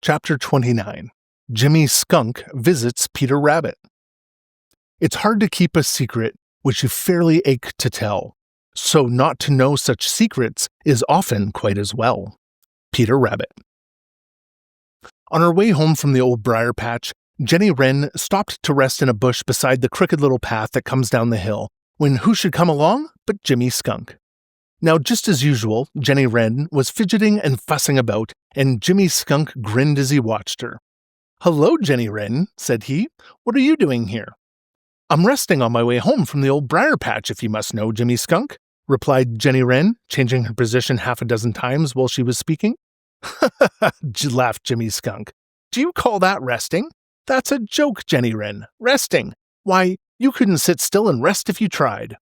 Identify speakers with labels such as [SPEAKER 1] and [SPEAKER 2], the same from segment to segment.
[SPEAKER 1] Chapter 29. Jimmy Skunk Visits Peter Rabbit. It's hard to keep a secret which you fairly ache to tell, so not to know such secrets is often quite as well. Peter Rabbit. On her way home from the Old Briar-patch, Jenny Wren stopped to rest in a bush beside the crooked little path that comes down the hill, when who should come along but Jimmy Skunk. Now, just as usual, Jenny Wren was fidgeting and fussing about, and Jimmy Skunk grinned as he watched her. "Hello, Jenny Wren," said he. "What are you doing here?" "I'm resting on my way home from the Old Briar-patch, if you must know, Jimmy Skunk," replied Jenny Wren, changing her position half a dozen times while she was speaking. Laughed Jimmy Skunk. "Do you call that resting? That's a joke, Jenny Wren. Resting! Why, you couldn't sit still and rest if you tried."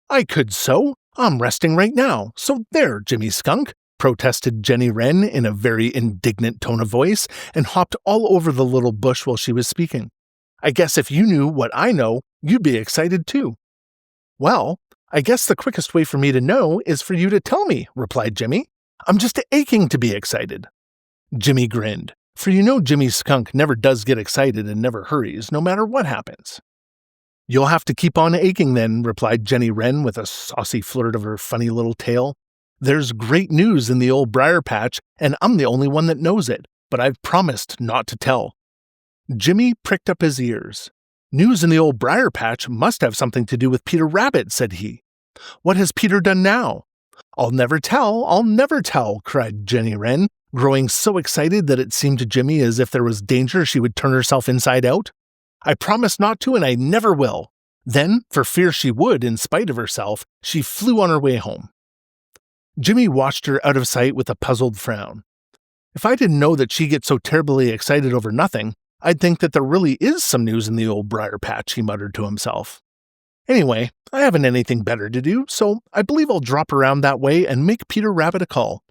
[SPEAKER 1] "I could so. I'm resting right now, so there, Jimmy Skunk," protested Jenny Wren in a very indignant tone of voice, and hopped all over the little bush while she was speaking. "I guess if you knew what I know, you'd be excited too." "Well, I guess the quickest way for me to know is for you to tell me," replied Jimmy. "I'm just aching to be excited." Jimmy grinned, for you know Jimmy Skunk never does get excited and never hurries, no matter what happens. "You'll have to keep on aching then," replied Jenny Wren with a saucy flirt of her funny little tail. "There's great news in the Old Briar-patch, and I'm the only one that knows it, but I've promised not to tell." Jimmy pricked up his ears. "News in the Old Briar-patch must have something to do with Peter Rabbit," said he. "What has Peter done now?" I'll never tell," cried Jenny Wren, growing so excited that it seemed to Jimmy as if there was danger she would turn herself inside out. "I promise not to, and I never will." Then, for fear she would, in spite of herself, she flew on her way home. Jimmy watched her out of sight with a puzzled frown. "If I didn't know that she gets so terribly excited over nothing, I'd think that there really is some news in the Old Briar-patch," he muttered to himself. "Anyway, I haven't anything better to do, so I believe I'll drop around that way and make Peter Rabbit a call."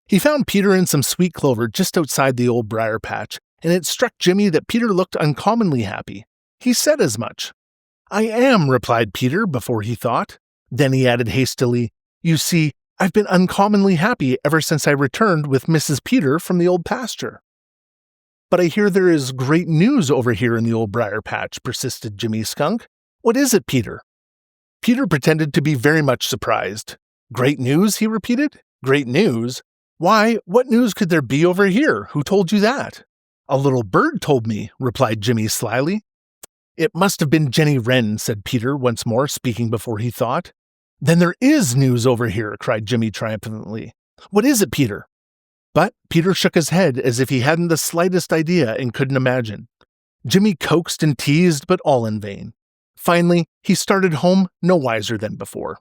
[SPEAKER 1] He found Peter in some sweet clover just outside the Old Briar-patch, and it struck Jimmy that Peter looked uncommonly happy. He said as much. "I am," replied Peter before he thought. Then he added hastily, "You see, I've been uncommonly happy ever since I returned with Mrs. Peter from the old pasture." "But I hear there is great news over here in the Old Briar-patch," persisted Jimmy Skunk. "What is it, Peter?" Peter pretended to be very much surprised. "Great news?" he repeated. "Great news? Why, what news could there be over here? Who told you that?" "A little bird told me," replied Jimmy slyly. "It must have been Jenny Wren," said Peter once more, speaking before he thought. "Then there is news over here," cried Jimmy triumphantly. "What is it, Peter?" But Peter shook his head as if he hadn't the slightest idea and couldn't imagine. Jimmy coaxed and teased, but all in vain. Finally, he started home no wiser than before.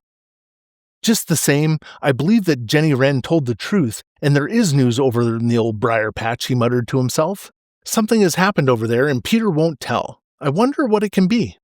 [SPEAKER 1] "Just the same, I believe that Jenny Wren told the truth, and there is news over in the Old Briar-patch," he muttered to himself. "Something has happened over there, and Peter won't tell. I wonder what it can be."